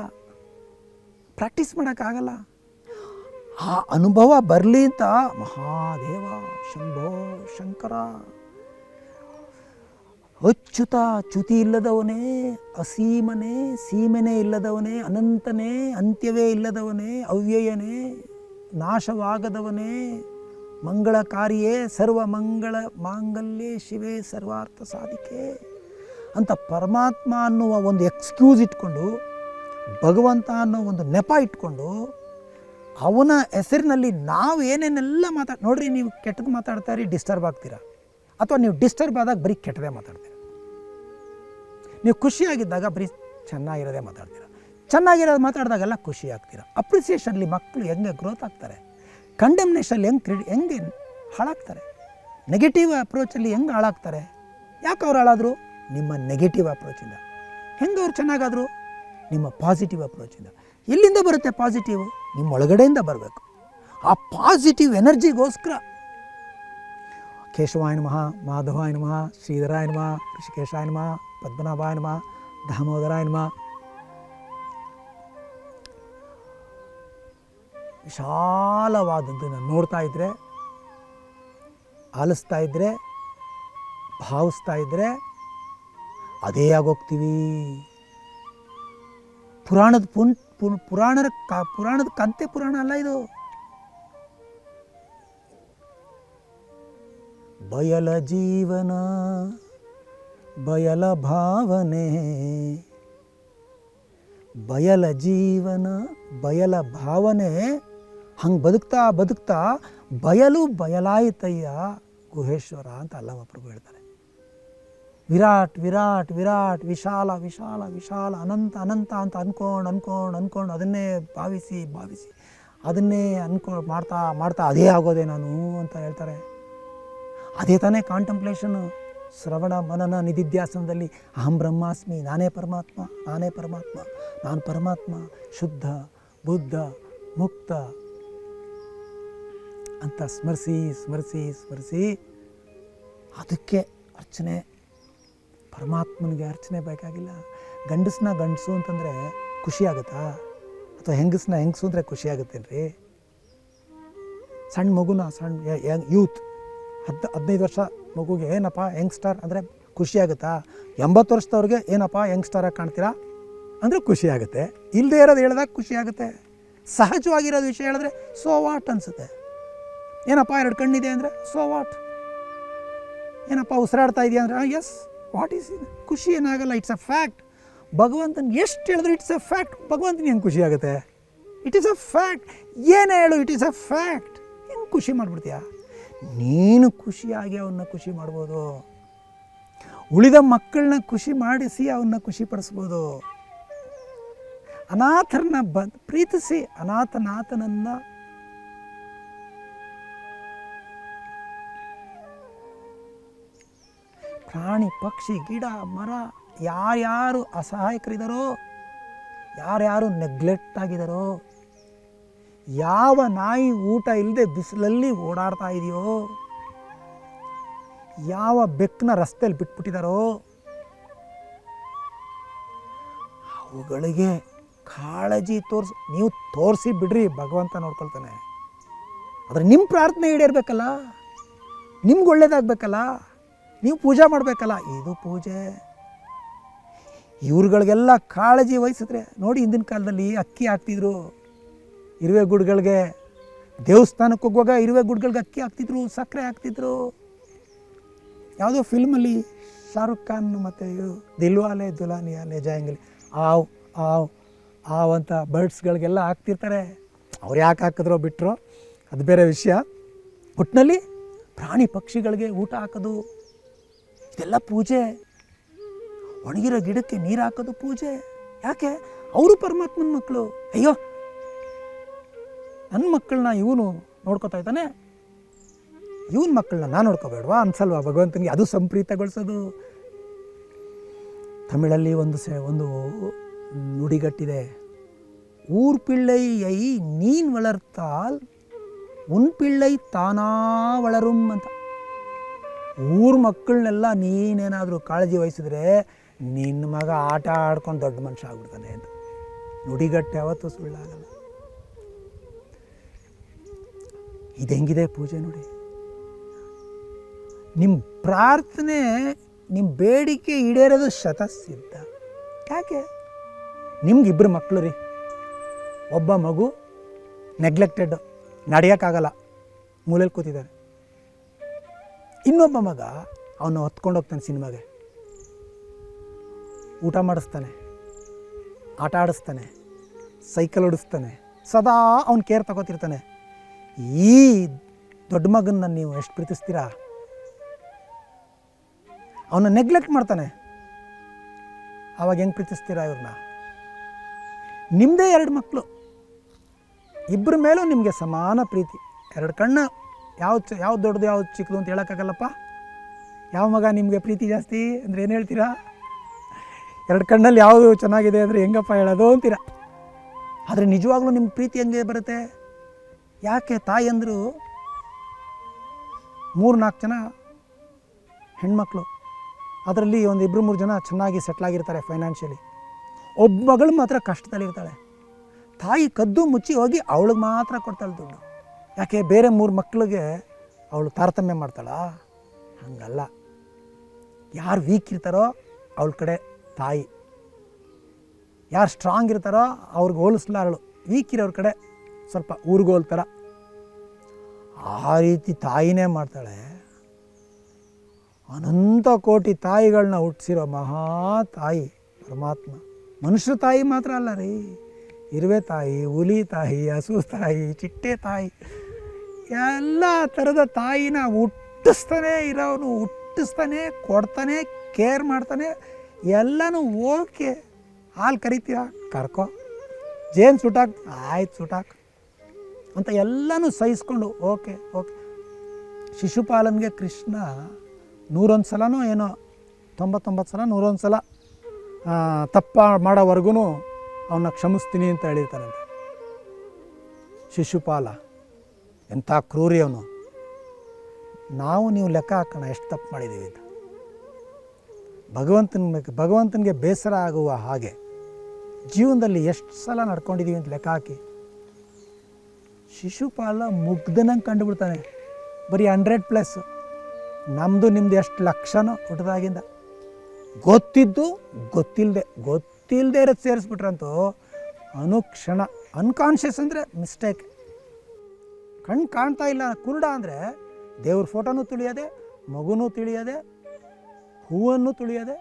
ಪ್ರಾಕ್ಟೀಸ್ ಮಾಡೋಕ್ಕಾಗಲ್ಲ. ಆ ಅನುಭವ ಬರಲಿ ಅಂತ ಮಹಾದೇವ ಶಂಭೋ ಶಂಕರ, ಅಚ್ಯುತ ಚ್ಯುತಿ ಇಲ್ಲದವನೇ, ಅಸೀಮನೇ, ಸೀಮೆನೇ ಇಲ್ಲದವನೇ, ಅನಂತನೇ, ಅಂತ್ಯವೇ ಇಲ್ಲದವನೇ, ಅವ್ಯಯನೇ, ನಾಶವಾಗದವನೇ, ಮಂಗಳಕಾರಿಯೇ ಸರ್ವ ಮಂಗಳ ಮಾಂಗಲ್ಯೇ ಶಿವೇ ಸರ್ವಾರ್ಥ ಸಾಧಿಕೆ ಅಂತ ಪರಮಾತ್ಮ ಅನ್ನುವ ಒಂದು ಎಕ್ಸ್ಕ್ಯೂಸ್ ಇಟ್ಕೊಂಡು, ಭಗವಂತ ಅನ್ನೋ ಒಂದು ನೆಪ ಇಟ್ಕೊಂಡು, ಅವನ ಹೆಸರಿನಲ್ಲಿ ನಾವು ಏನೇನೆಲ್ಲ ನೋಡ್ರಿ, ನೀವು ಕೆಟ್ಟದ್ದು ಮಾತಾಡ್ತಾರಿ, ಡಿಸ್ಟರ್ಬ್ ಆಗ್ತೀರಾ. ಅಥವಾ ನೀವು ಡಿಸ್ಟರ್ಬ್ ಆದಾಗ ಬರೀ ಕೆಟ್ಟದೇ ಮಾತಾಡ್ತೀರ. ನೀವು ಖುಷಿಯಾಗಿದ್ದಾಗ ಬರೀ ಚೆನ್ನಾಗಿರೋದೇ ಮಾತಾಡ್ತೀರ. ಚೆನ್ನಾಗಿರೋದು ಮಾತಾಡಿದಾಗೆಲ್ಲ ಖುಷಿ ಆಗ್ತೀರ. ಅಪ್ರಿಸಿಯೇಷನ್ಲಿ ಮಕ್ಕಳು ಹೆಂಗೆ ಗ್ರೋತ್ ಆಗ್ತಾರೆ, ಕಂಡೆಮ್ನೇಷನಲ್ಲಿ ಹೆಂಗೆ ಹಾಳಾಗ್ತಾರೆ, ನೆಗೆಟಿವ್ ಅಪ್ರೋಚಲ್ಲಿ ಹೆಂಗೆ ಹಾಳಾಗ್ತಾರೆ. ಯಾಕೆ ಅವ್ರು ಹಾಳಾದರು? ನಿಮ್ಮ ನೆಗೆಟಿವ್ ಅಪ್ರೋಚಿಂದ. ಹೆಂಗೆ ಅವ್ರು ಚೆನ್ನಾಗಾದರು? ನಿಮ್ಮ ಪಾಸಿಟಿವ್ ಅಪ್ರೋಚಿಂದ. ಎಲ್ಲಿಂದ ಬರುತ್ತೆ ಪಾಸಿಟಿವ್? ನಿಮ್ಮ ಒಳಗಡೆಯಿಂದ ಬರಬೇಕು. ಆ ಪಾಸಿಟಿವ್ ಎನರ್ಜಿಗೋಸ್ಕರ ಕೇಶವಾಯ ನಮಃ, ಮಾಧವಾಯ ನಮಃ, ಶ್ರೀಧರಾಯ ನಮಃ, ಋಷಿಕೇಶಾಯ ನಮಃ, ಪದ್ಮನಾಭಾಯ ನಮಃ, ದಾಮೋದರಾಯ ನಮಃ. ವಿಶಾಲವಾದದ್ದನ್ನು ನೋಡ್ತಾ ಇದ್ದರೆ, ಆಲಿಸ್ತಾ ಇದ್ದರೆ, ಭಾವಿಸ್ತಾ ಇದ್ದರೆ ಅದೇ ಆಗೋಗ್ತೀವಿ. ಪುರಾಣದ ಕಂತೆ ಪುರಾಣ ಅಲ್ಲ ಇದು. ಬಯಲ ಜೀವನ, ಬಯಲ ಭಾವನೆ, ಬಯಲ ಜೀವನ, ಬಯಲ ಭಾವನೆ. ಹಂಗೆ ಬದುಕ್ತಾ ಬದುಕ್ತಾ ಬಯಲು ಬಯಲಾಯಿತಯ್ಯ ಗುಹೇಶ್ವರ ಅಂತ ಅಲ್ಲಮ ಪ್ರಭು ಹೇಳ್ತಾರೆ. ವಿರಾಟ್ ವಿರಾಟ್ ವಿರಾಟ್, ವಿಶಾಲ ವಿಶಾಲ ವಿಶಾಲ, ಅನಂತ ಅನಂತ ಅಂತ ಅನ್ಕೊಂಡು ಅದನ್ನೇ ಭಾವಿಸಿ ಅದನ್ನೇ ಮಾಡ್ತಾ ಮಾಡ್ತಾ ಅದೇ ಆಗೋದೆ ನಾನು ಅಂತ ಹೇಳ್ತಾರೆ. ಅದೇ ತಾನೇ ಕಾಂಟಂಪ್ಲೇಷನು. ಶ್ರವಣ ಮನನ ನಿಧಿಧ್ಯಾಸನದಲ್ಲಿ ಅಹಂ ಬ್ರಹ್ಮಾಸ್ಮಿ, ನಾನೇ ಪರಮಾತ್ಮ, ನಾನು ಪರಮಾತ್ಮ, ಶುದ್ಧ ಬುದ್ಧ ಮುಕ್ತ ಅಂತ ಸ್ಮರಿಸಿ ಅದಕ್ಕೆ ಅರ್ಚನೆ. ಪರಮಾತ್ಮನಿಗೆ ಅರ್ಚನೆ ಬೇಕಾಗಿಲ್ಲ. ಗಂಡಸು ಅಂತಂದರೆ ಖುಷಿಯಾಗುತ್ತಾ? ಅಥವಾ ಹೆಂಗಸು ಅಂದರೆ ಖುಷಿಯಾಗುತ್ತೇನ್ರಿ? ಸಣ್ಣ ಮಗುನ, ಯೂತ್ 15 ವರ್ಷ ಮಗುಗೆ ಏನಪ್ಪ ಯಂಗ್ಸ್ಟರ್ ಅಂದರೆ ಖುಷಿಯಾಗುತ್ತಾ? 80 ವರ್ಷದವ್ರಿಗೆ ಏನಪ್ಪ ಯಂಗ್ಸ್ಟರಾಗಿ ಕಾಣ್ತೀರಾ ಅಂದರೆ ಖುಷಿಯಾಗುತ್ತೆ. ಇಲ್ಲದೆ ಇರೋದು ಹೇಳಿದಾಗ ಖುಷಿಯಾಗುತ್ತೆ. ಸಹಜವಾಗಿರೋದು ವಿಷಯ ಹೇಳಿದ್ರೆ ಸೋ ವಾಟ್ ಅನಿಸುತ್ತೆ. ಏನಪ್ಪ 2 ಕಣ್ಣಿದೆ ಅಂದರೆ ಸೋ ವಾಟ್. ಏನಪ್ಪ ಉಸಿರಾಡ್ತಾ ಇದೆಯಾ ಅಂದರೆ ಎಸ್, ವಾಟ್ ಈಸ್ ಇದು? ಖುಷಿ ಏನಾಗಲ್ಲ, ಇಟ್ಸ್ ಅ ಫ್ಯಾಕ್ಟ್. ಭಗವಂತನ ಎಷ್ಟು ಹೇಳಿದ್ರು ಇಟ್ಸ್ ಅ ಫ್ಯಾಕ್ಟ್. ಭಗವಂತನ ಹೆಂಗೆ ಖುಷಿಯಾಗುತ್ತೆ? It is a fact. ಏನೇ ಹೇಳು, ಇಟ್ ಈಸ್ ಅ ಫ್ಯಾಕ್ಟ್. ಹೆಂಗೆ ಖುಷಿ ಮಾಡಿಬಿಡ್ತೀಯ? ನೀನು ಖುಷಿಯಾಗಿ ಅವನ್ನ ಖುಷಿ ಮಾಡ್ಬೋದು. ಉಳಿದ ಮಕ್ಕಳನ್ನ ಖುಷಿ ಮಾಡಿಸಿ ಅವನ್ನ ಖುಷಿ ಪಡಿಸ್ಬೋದು. ಅನಾಥರನ್ನ ಪ್ರೀತಿಸಿ, ಅನಾಥನಾಥನನ್ನ ಪ್ರಾಣಿ ಪಕ್ಷಿ ಗಿಡ ಮರ ಯಾರ್ಯಾರು ಅಸಹಾಯಕರಿದ್ದಾರೋ, ಯಾರ್ಯಾರು ನೆಗ್ಲೆಕ್ಟ್ ಆಗಿದ್ದಾರೋ, ಯಾವ ನಾಯಿ ಊಟ ಇಲ್ಲದೆ ಬಿಸಿಲಲ್ಲಿ ಓಡಾಡ್ತಾ ಇದೆಯೋ, ಯಾವ ಬೆಕ್ಕನ್ನ ರಸ್ತೆಯಲ್ಲಿ ಬಿಟ್ಬಿಟ್ಟಿದ್ದಾರೋ ಅವುಗಳಿಗೆ ಕಾಳಜಿ ನೀವು ತೋರಿಸಿ ಬಿಡ್ರಿ, ಭಗವಂತ ನೋಡ್ಕೊಳ್ತಾನೆ. ಆದರೆ ನಿಮ್ಮ ಪ್ರಾರ್ಥನೆ ಈಡೇರಬೇಕಲ್ಲ, ನಿಮ್ಗೆ ಒಳ್ಳೇದಾಗಬೇಕಲ್ಲ, ನೀವು ಪೂಜೆ ಮಾಡಬೇಕಲ್ಲ. ಇದು ಪೂಜೆ. ಇವ್ರುಗಳಿಗೆಲ್ಲ ಕಾಳಜಿ ವಹಿಸಿದ್ರೆ ನೋಡಿ, ಹಿಂದಿನ ಕಾಲದಲ್ಲಿ ಅಕ್ಕಿ ಹಾಕ್ತಿದ್ರು ಇರುವೆ ಗುಡ್ಗಳಿಗೆ. ದೇವಸ್ಥಾನಕ್ಕೆ ಹೋಗುವಾಗ ಇರುವೆ ಗುಡ್ಗಳಿಗೆ ಅಕ್ಕಿ ಹಾಕ್ತಿದ್ರು, ಸಕ್ಕರೆ ಹಾಕ್ತಿದ್ರು. ಯಾವುದೋ ಫಿಲ್ಮಲ್ಲಿ ಶಾರುಖ್ ಖಾನ್ ಮತ್ತು ದಿಲ್ವಾಲೆ ದುಲ್ಹನಿಯಾ ಲೇ ಜಾಯೇಂಗೆ ಆವ್ ಅಂತ ಬರ್ಡ್ಸ್ಗಳಿಗೆಲ್ಲ ಹಾಕ್ತಿರ್ತಾರೆ. ಅವ್ರು ಯಾಕೆ ಹಾಕಿದ್ರೋ ಬಿಟ್ಟರೋ ಅದು ಬೇರೆ ವಿಷಯ. ಒಟ್ಟಿನಲ್ಲಿ ಪ್ರಾಣಿ ಪಕ್ಷಿಗಳಿಗೆ ಊಟ ಹಾಕೋದು ಇದೆಲ್ಲ ಪೂಜೆ. ಒಣಗಿರೋ ಗಿಡಕ್ಕೆ ನೀರು ಹಾಕೋದು ಪೂಜೆ. ಯಾಕೆ? ಅವರು ಪರಮಾತ್ಮನ ಮಕ್ಕಳು. ಅಯ್ಯೋ, ನನ್ನ ಮಕ್ಕಳನ್ನ ಇವನು ನೋಡ್ಕೋತಾ ಇದ್ದಾನೆ, ಇವನ ಮಕ್ಕಳನ್ನ ನಾನು ನೋಡ್ಕೋಬೇಡವಾ ಅನ್ಸಲ್ವಾ ಭಗವಂತನಿಗೆ? ಅದು ಸಂಪ್ರೀತಗೊಳಿಸೋದು. ತಮಿಳಲ್ಲಿ ಒಂದು ನುಡಿಗಟ್ಟಿದೆ, ಊರ್ ಪಿಳ್ಳೈ ನೀನ್ ವಳರ್ತಾಲ್ ಉನ್ ಪಿಳ್ಳೈ ತಾನಾ ವಳರುಂ ಅಂತ. ಊರ ಮಕ್ಕಳನ್ನೆಲ್ಲ ನೀನೇನಾದರೂ ಕಾಳಜಿ ವಹಿಸಿದ್ರೆ ನಿನ್ನ ಮಗ ಆಟ ಆಡ್ಕೊಂಡು ದೊಡ್ಡ ಮನುಷ್ಯ ಆಗ್ಬಿಡ್ತಾನೆ ಅಂತ. ನುಡಿಗಟ್ಟು ಯಾವತ್ತೂ ಸುಳ್ಳಾಗಲ್ಲ. ಇದು ಹೆಂಗಿದೆ ಪೂಜೆ ನೋಡಿ. ನಿಮ್ಮ ಪ್ರಾರ್ಥನೆ, ನಿಮ್ಮ ಬೇಡಿಕೆ ಈಡೇರೋದು ಶತಸಿದ್ಧ. ಯಾಕೆ? ನಿಮ್ಗಿಬ್ಬರು ಮಕ್ಕಳು ರೀ. ಒಬ್ಬ ಮಗು ನೆಗ್ಲೆಕ್ಟೆಡ್, ನಡೆಯೋಕ್ಕಾಗಲ್ಲ, ಮೂಲೆಯಲ್ಲಿ ಕೂತಿದ್ದಾನೆ. ಇನ್ನೊಬ್ಬ ಮಗ ಅವನ್ನ ಹೊತ್ಕೊಂಡು ಹೋಗ್ತಾನೆ ಸಿನಿಮಾಗೆ, ಊಟ ಮಾಡಿಸ್ತಾನೆ, ಆಟ ಆಡಿಸ್ತಾನೆ, ಸೈಕಲ್ ಓಡಿಸ್ತಾನೆ, ಸದಾ ಅವನು ಕೇರ್ ತಗೋತಿರ್ತಾನೆ. ಈ ದೊಡ್ಡ ಮಗನ್ನ ನೀವು ಎಷ್ಟು ಪ್ರೀತಿಸ್ತೀರಾ? ಅವನ್ನ ನೆಗ್ಲೆಕ್ಟ್ ಮಾಡ್ತಾನೆ. ಆವಾಗ ಹೆಂಗೆ ಪ್ರೀತಿಸ್ತೀರಾ ಇವ್ರನ್ನ? ನಿಮ್ಮದೇ 2 ಮಕ್ಕಳು, ಇಬ್ಬರ ಮೇಲೂ ನಿಮಗೆ ಸಮಾನ ಪ್ರೀತಿ. 2 ಕಣ್ಣು ಯಾವ್ದು ದೊಡ್ಡದು ಯಾವ್ದು ಚಿಕ್ಕದು ಅಂತ ಹೇಳೋಕ್ಕಾಗಲ್ಲಪ್ಪ. ಯಾವ ಮಗ ನಿಮಗೆ ಪ್ರೀತಿ ಜಾಸ್ತಿ ಅಂದರೆ ಏನು ಹೇಳ್ತೀರಾ? 2 ಕಣ್ಣಲ್ಲಿ ಯಾವುದು ಚೆನ್ನಾಗಿದೆ ಅಂದರೆ ಹೆಂಗಪ್ಪ ಹೇಳೋದು ಅಂತೀರ. ಆದರೆ ನಿಜವಾಗ್ಲೂ ನಿಮ್ಮ ಪ್ರೀತಿ ಹೆಂಗೆ ಬರುತ್ತೆ? ಯಾಕೆ ತಾಯಿಯಂದರು 3-4 ಜನ ಹೆಣ್ಮಕ್ಳು, ಅದರಲ್ಲಿ ಒಂದು 2-3 ಜನ ಚೆನ್ನಾಗಿ ಸೆಟ್ಲಾಗಿರ್ತಾರೆ ಫೈನಾನ್ಷಿಯಲಿ. ಒಬ್ಬ ಮಗಳು ಮಾತ್ರ ಕಷ್ಟದಲ್ಲಿರ್ತಾಳೆ. ತಾಯಿ ಕದ್ದು ಮುಚ್ಚಿ ಹೋಗಿ ಅವಳಿಗೆ ಮಾತ್ರ ಕೊಡ್ತಾಳೆ ದುಡ್ಡು. ಯಾಕೆ ಬೇರೆ 3 ಮಕ್ಕಳಿಗೆ ಅವಳು ತಾರತಮ್ಯ ಮಾಡ್ತಾಳಾ? ಹಂಗಲ್ಲ. ಯಾರು ವೀಕ್ ಇರ್ತಾರೋ ಅವಳ ಕಡೆ ತಾಯಿ, ಯಾರು ಸ್ಟ್ರಾಂಗ್ ಇರ್ತಾರೋ ಅವ್ರಿಗೆ ಹೋಲಿಸ್ಲಾರಳು. ವೀಕ್ ಇರೋರ ಕಡೆ ಸ್ವಲ್ಪ ಊರಿಗೋಲ್ ಥರ. ಆ ರೀತಿ ತಾಯಿನೇ ಮಾಡ್ತಾಳೆ. ಅನಂತ ಕೋಟಿ ತಾಯಿಗಳನ್ನ ಹುಟ್ಟಿಸಿರೋ ಮಹಾ ತಾಯಿ ಪರಮಾತ್ಮ. ಮನುಷ್ಯ ತಾಯಿ ಮಾತ್ರ ಅಲ್ಲ ರೀ, ಇರುವೆ ತಾಯಿ, ಹುಲಿ ತಾಯಿ, ಹಸು ತಾಯಿ, ಚಿಟ್ಟೆ ತಾಯಿ, ಎಲ್ಲ ಥರದ ತಾಯಿನ ಹುಟ್ಟಿಸ್ತಾನೆ ಇರೋನು, ಹುಟ್ಟಿಸ್ತಾನೆ, ಕೊಡ್ತಾನೆ, ಕೇರ್ ಮಾಡ್ತಾನೆ. ಎಲ್ಲನೂ ಓಕೆ. ಹಾಲು ಕರಿತೀರಾ? ಕರ್ಕೊ. ಜೇನು ಸುಟಾಕ್? ಆಯ್ತು ಸುಟಾಕ್ ಅಂತ ಎಲ್ಲನೂ ಸಹಿಸ್ಕೊಂಡು ಓಕೆ. ಶಿಶುಪಾಲನ್ಗೆ ಕೃಷ್ಣ 101 ಸಲನೋ ಏನೋ 99 ಸಲ 101 ಸಲ ತಪ್ಪ ಮಾಡೋವರೆಗೂ ಅವನ್ನ ಕ್ಷಮಿಸ್ತೀನಿ ಅಂತ ಹೇಳಿರ್ತಾನಂತೆ. ಶಿಶುಪಾಲ ಎಂಥ ಕ್ರೂರಿ ಅವನು. ನಾವು ನೀವು ಲೆಕ್ಕ ಹಾಕೋಣ ಎಷ್ಟು ತಪ್ಪು ಮಾಡಿದ್ದೀವಿ ಅಂತ. ಭಗವಂತನಿಗೆ ಬೇಸರ ಆಗುವ ಹಾಗೆ ಜೀವನದಲ್ಲಿ ಎಷ್ಟು ಸಲ ನಡ್ಕೊಂಡಿದ್ದೀವಿ ಅಂತ ಲೆಕ್ಕ ಹಾಕಿ. ಶಿಶುಪಾಲ ಮುಗ್ಧನಂಗೆ ಕಂಡುಬಿಡ್ತಾನೆ. ಬರೀ 100+. ನಮ್ಮದು ನಿಮ್ಮದು ಎಷ್ಟು ಲಕ್ಷನೋ ಹುಟ್ಟಿದಾಗಿಂದ. ಗೊತ್ತಿದ್ದು ಗೊತ್ತಿಲ್ಲದೆ ಇರೋದು ಸೇರಿಸ್ಬಿಟ್ರಂತೂ ಅನುಕ್ಷಣ. ಅನ್ಕಾನ್ಷಿಯಸ್ ಅಂದರೆ ಮಿಸ್ಟೇಕ್. ಕಣ್ಣು ಕಾಣ್ತಾ ಇಲ್ಲ ಕುರುಡ ಅಂದರೆ ದೇವ್ರ ಫೋಟೋನೂ ತುಳಿಯೋದೆ, ಮಗುನೂ ತಿಳಿಯೋದೆ, ಹೂವನ್ನು ತುಳಿಯೋದೆ,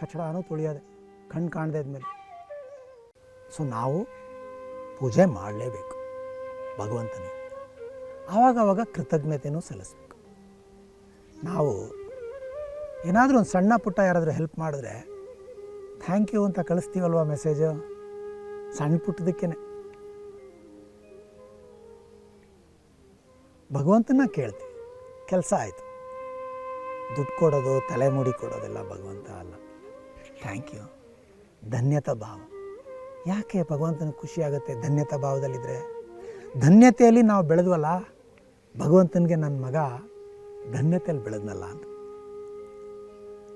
ಕಚಡನೂ ತುಳಿಯೋದೆ ಕಣ್ಣು ಕಾಣದೇ ಇದ್ಮೇಲೆ. ಸೊ ನಾವು ಪೂಜೆ ಮಾಡಲೇಬೇಕು ಭಗವಂತನಿಗೆ. ಆವಾಗವಾಗ ಕೃತಜ್ಞತೆಯೂ ಸಲ್ಲಿಸ್ಬೇಕು. ನಾವು ಏನಾದರೂ ಒಂದು ಸಣ್ಣ ಪುಟ್ಟ ಯಾರಾದರೂ ಹೆಲ್ಪ್ ಮಾಡಿದ್ರೆ ಥ್ಯಾಂಕ್ ಯು ಅಂತ ಕಳಿಸ್ತೀವಲ್ವ ಮೆಸೇಜು, ಸಣ್ಣ ಪುಟ್ಟದಕ್ಕೇ. ಭಗವಂತನ ಕೇಳ್ತೀವಿ, ಕೆಲಸ ಆಯಿತು. ದುಡ್ಡು ಕೊಡೋದು, ತಲೆ ಮುಡಿ ಕೊಡೋದೆಲ್ಲ ಭಗವಂತ ಅಲ್ಲ. ಥ್ಯಾಂಕ್ ಯು, ಧನ್ಯತಾ ಭಾವ. ಯಾಕೆ ಭಗವಂತನಿಗೆ ಖುಷಿ ಆಗುತ್ತೆ ಧನ್ಯತಾ ಭಾವದಲ್ಲಿದ್ದರೆ? ಧನ್ಯತೆಯಲ್ಲಿ ನಾವು ಬೆಳೆದ್ವಲ್ಲ, ಭಗವಂತನಿಗೆ ನನ್ನ ಮಗ ಧನ್ಯತೆಯಲ್ಲಿ ಬೆಳೆದ್ನಲ್ಲ ಅಂತ.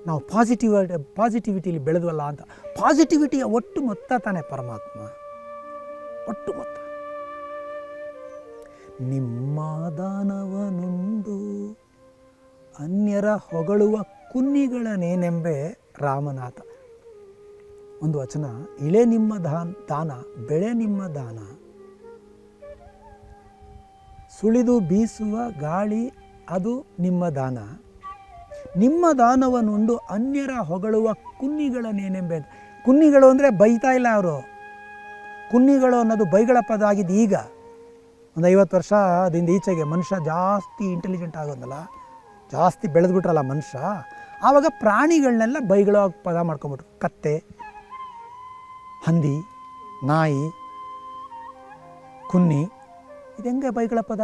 ನಾವು ಪಾಸಿಟಿವಿಟಿಲಿ ಬೆಳೆದ್ವಲ್ಲ ಅಂತ. ಪಾಸಿಟಿವಿಟಿಯ ಒಟ್ಟು ಮೊತ್ತ ತಾನೇ ಪರಮಾತ್ಮ, ಒಟ್ಟು ಮೊತ್ತ. ನಿಮ್ಮ ದಾನವನುಂಡು ಅನ್ಯರ ಹೊಗಳುವ ಕುನ್ನಿಗಳನೇನೆಂಬೆ ರಾಮನಾಥ. ಒಂದು ವಚನ, ಇಳೆ ನಿಮ್ಮ ದಾನ, ಬೆಳೆ ನಿಮ್ಮ ದಾನ, ಸುಳಿದು ಬೀಸುವ ಗಾಳಿ ಅದು ನಿಮ್ಮ ದಾನ. ನಿಮ್ಮ ದಾನವನ್ನುಂಡು ಅನ್ಯರ ಹೊಗಳುವ ಕುನ್ನಿಗಳನೇನೆಂಬೆ. ಕುನ್ನಿಗಳು ಅಂದರೆ ಬೈತಾ ಇಲ್ಲ ಅವರು. ಕುನ್ನಿಗಳು ಅನ್ನೋದು ಬೈಗಳ ಪದ ಆಗಿದ್ದು ಈಗ. ಒಂದು 50 ವರ್ಷದಿಂದ ಈಚೆಗೆ ಮನುಷ್ಯ ಜಾಸ್ತಿ ಇಂಟೆಲಿಜೆಂಟ್ ಆಗೋದಲ್ಲ, ಜಾಸ್ತಿ ಬೆಳೆದ್ಬಿಟ್ರಲ್ಲ ಮನುಷ್ಯ, ಆವಾಗ ಪ್ರಾಣಿಗಳನ್ನೆಲ್ಲ ಬೈಗಳ ಪದ ಮಾಡ್ಕೊಂಬಿಟ್ರು. ಕತ್ತೆ, ಹಂದಿ, ನಾಯಿ, ಕುನ್ನಿ, ಇದು ಹೆಂಗೆ ಬೈಗಳ ಪದ?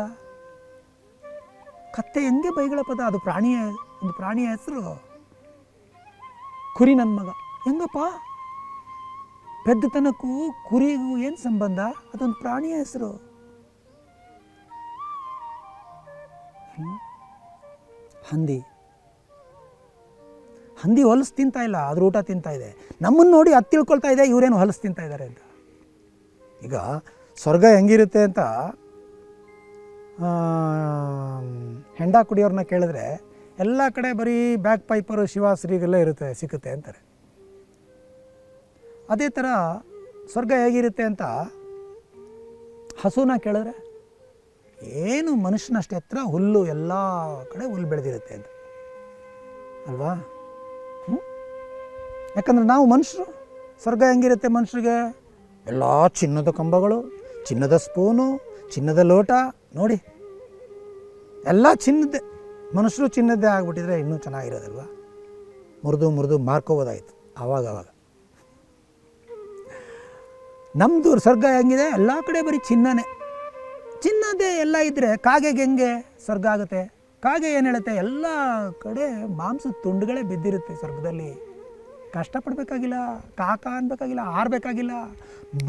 ಕತ್ತೆ ಹೆಂಗೆ ಬೈಗಳ ಪದ? ಅದು ಒಂದು ಪ್ರಾಣಿಯ ಹೆಸರು. ಕುರಿ ನನ್ನ ಮಗ ಹೆಂಗಪ್ಪ? ಪೆದ್ದತನಕ್ಕೂ ಕುರಿಗೂ ಏನು ಸಂಬಂಧ? ಅದೊಂದು ಪ್ರಾಣಿಯ ಹೆಸರು. ಹಂದಿ ಹೊಲಸು ತಿಂತಾ ಇಲ್ಲ, ಅದ್ರ ಊಟ ತಿಂತಾ ಇದೆ. ನಮ್ಮನ್ನು ನೋಡಿ ಅದು ತಿಳ್ಕೊಳ್ತಾ ಇದೆ ಇವರೇನು ಹೊಲಸು ತಿಂತಾ ಇದ್ದಾರೆ ಅಂತ. ಈಗ ಸ್ವರ್ಗ ಹೆಂಗಿರುತ್ತೆ ಅಂತ ಹೆಂಡ ಕುಡಿಯೋರನ್ನ ಕೇಳಿದ್ರೆ ಎಲ್ಲ ಕಡೆ ಬರೀ ಬ್ಯಾಕ್ ಪೈಪರು, ಶಿವಾಶ್ರೀಗೆಲ್ಲ ಸಿಕ್ಕುತ್ತೆ ಅಂತಾರೆ. ಅದೇ ಥರ ಸ್ವರ್ಗ ಹೇಗಿರುತ್ತೆ ಅಂತ ಹಸುನ ಕೇಳಿದ್ರೆ ಏನು ಮನುಷ್ಯನಷ್ಟು ಎತ್ತರ ಹುಲ್ಲು ಎಲ್ಲ ಕಡೆ ಹುಲ್ಲು ಬೆಳೆದಿರುತ್ತೆ ಅಂತ ಅಲ್ವಾ. ಯಾಕಂದರೆ ನಾವು ಮನುಷ್ಯರು, ಸ್ವರ್ಗ ಹೆಂಗಿರುತ್ತೆ ಮನುಷ್ಯರಿಗೆ? ಎಲ್ಲ ಚಿನ್ನದ ಕಂಬಗಳು, ಚಿನ್ನದ ಸ್ಪೂನು, ಚಿನ್ನದ ಲೋಟ, ನೋಡಿ ಎಲ್ಲ ಚಿನ್ನದ್ದೇ. ಮನುಷ್ಯರು ಚಿನ್ನದ್ದೇ ಆಗಿಬಿಟ್ಟಿದ್ರೆ ಇನ್ನೂ ಚೆನ್ನಾಗಿರೋದಲ್ವ. ಮುರಿದು ಮಾರ್ಕೋಬೋದಾಯಿತು ಆವಾಗವಾಗ. ನಮ್ಮದು ಸ್ವರ್ಗ ಹೆಂಗಿದೆ? ಎಲ್ಲ ಕಡೆ ಬರೀ ಚಿನ್ನನೇ, ಚಿನ್ನದೇ ಎಲ್ಲ ಇದ್ದರೆ ಕಾಗೆಗೆ ಹೆಂಗೆ ಸ್ವರ್ಗ ಆಗುತ್ತೆ? ಕಾಗೆ ಏನು ಹೇಳುತ್ತೆ? ಎಲ್ಲ ಕಡೆ ಮಾಂಸದ ತುಂಡುಗಳೇ ಬಿದ್ದಿರುತ್ತೆ ಸ್ವರ್ಗದಲ್ಲಿ. ಕಷ್ಟಪಡಬೇಕಾಗಿಲ್ಲ, ಕಾಕ ಅನ್ಬೇಕಾಗಿಲ್ಲ, ಆರಬೇಕಾಗಿಲ್ಲ.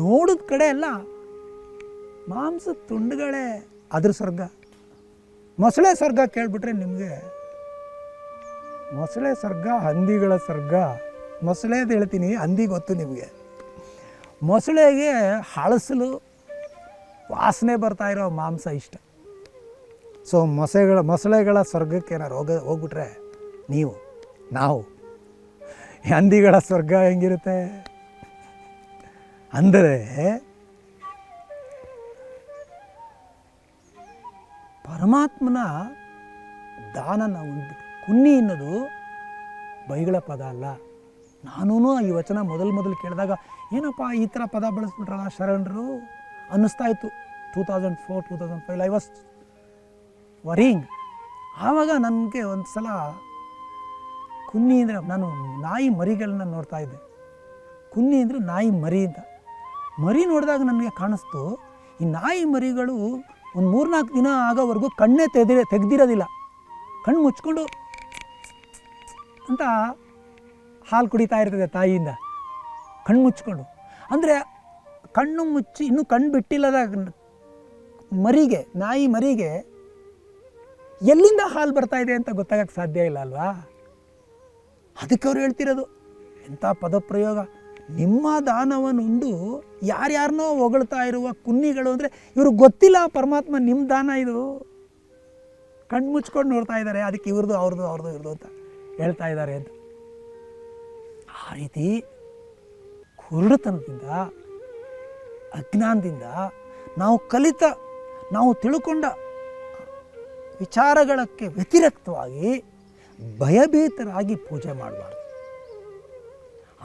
ನೋಡಿದ ಕಡೆ ಎಲ್ಲ ಮಾಂಸದ ತುಂಡುಗಳೇ ಅದ್ರ ಸ್ವರ್ಗ. ಮೊಸಳೆ ಸ್ವರ್ಗ ಕೇಳಿಬಿಟ್ರೆ ನಿಮಗೆ, ಮೊಸಳೆ ಸ್ವರ್ಗ ಹಂದಿಗಳ ಸ್ವರ್ಗ. ಮೊಸಳೆದು ಹೇಳ್ತೀನಿ, ಹಂದಿ ಗೊತ್ತು ನಿಮಗೆ. ಮೊಸಳೆಗೆ ಹಳಸಲು ವಾಸನೆ ಬರ್ತಾ ಇರೋ ಮಾಂಸ ಇಷ್ಟ. ಸೊ ಮೊಸಳೆಗಳ ಸ್ವರ್ಗಕ್ಕೆ ಏನಾರು ಹೋಗ್ಬಿಟ್ರೆ ನಾವು ಹಂದಿಗಳ ಸ್ವರ್ಗ ಹೆಂಗಿರುತ್ತೆ ಅಂದರೆ, ಪರಮಾತ್ಮನ ದಾನನ ಉಂಡ್ಬಿಟ್ಟು ಕುನ್ನಿ ಅನ್ನೋದು ಬೈಗಳ ಪದ ಅಲ್ಲ. ನಾನೂ ಈ ವಚನ ಮೊದಲು ಕೇಳಿದಾಗ ಏನಪ್ಪ ಈ ಥರ ಪದ ಬಳಸ್ಬಿಟ್ರಲ್ಲ ಶರಣರು ಅನ್ನಿಸ್ತಾ ಇತ್ತು. 2004-2005 ಐ ವಾಸ್ ವರಿಂಗ್. ಆವಾಗ ನನಗೆ ಒಂದು ಸಲ ಕುನ್ನಿ ಅಂದರೆ, ನಾನು ನಾಯಿ ಮರಿಗಳನ್ನ ನೋಡ್ತಾ ಇದ್ದೆ. ಕುನ್ನಿ ಅಂದರೆ ನಾಯಿ ಮರಿ ಅಂತ. ಮರಿ ನೋಡಿದಾಗ ನನಗೆ ಕಾಣಿಸ್ತು, ಈ ನಾಯಿ ಮರಿಗಳು ಒಂದು 3-4 ದಿನ ಆಗೋವರೆಗೂ ಕಣ್ಣೇ ತೆಗೆದಿರೋದಿಲ್ಲ. ಕಣ್ಣು ಮುಚ್ಕೊಂಡು ಅಂತ ಹಾಲು ಕುಡಿತಾ ಇರ್ತದೆ ತಾಯಿಯಿಂದ, ಕಣ್ಣು ಮುಚ್ಕೊಂಡು. ಅಂದರೆ ಕಣ್ಣು ಮುಚ್ಚಿ ಇನ್ನೂ ಕಣ್ಣು ಬಿಟ್ಟಿಲ್ಲದ ಮರಿಗೆ, ನಾಯಿ ಮರಿಗೆ ಎಲ್ಲಿಂದ ಹಾಲು ಬರ್ತಾ ಇದೆ ಅಂತ ಗೊತ್ತಾಗಕ್ಕೆ ಸಾಧ್ಯ ಇಲ್ಲ ಅಲ್ವಾ. ಅದಕ್ಕೆ ಅವ್ರು ಹೇಳ್ತಿರೋದು ಎಂಥ ಪದಪ್ರಯೋಗ. ನಿಮ್ಮ ದಾನವನ್ನುಂಡು ಯಾರ್ಯಾರನ್ನೋ ಹೊಗಳ್ತಾ ಇರುವ ಕುನ್ನಿಗಳು ಅಂದರೆ ಇವ್ರಿಗೆ ಗೊತ್ತಿಲ್ಲ ಪರಮಾತ್ಮ ನಿಮ್ಮ ದಾನ ಇದು. ಕಣ್ಣು ಮುಚ್ಕೊಂಡು ನೋಡ್ತಾ ಇದ್ದಾರೆ, ಅದಕ್ಕೆ ಇವ್ರದ್ದು ಅವ್ರದ್ದು ಅಂತ ಹೇಳ್ತಾ ಇದ್ದಾರೆ ಅಂತ. ಆ ರೀತಿ ಕುರುಡುತನದಿಂದ, ಅಜ್ಞಾನದಿಂದ ನಾವು ತಿಳ್ಕೊಂಡ ವಿಚಾರಗಳಕ್ಕೆ ವ್ಯತಿರಿಕ್ತವಾಗಿ ಭಯಭೀತರಾಗಿ ಪೂಜೆ ಮಾಡಬಾರ್ದು.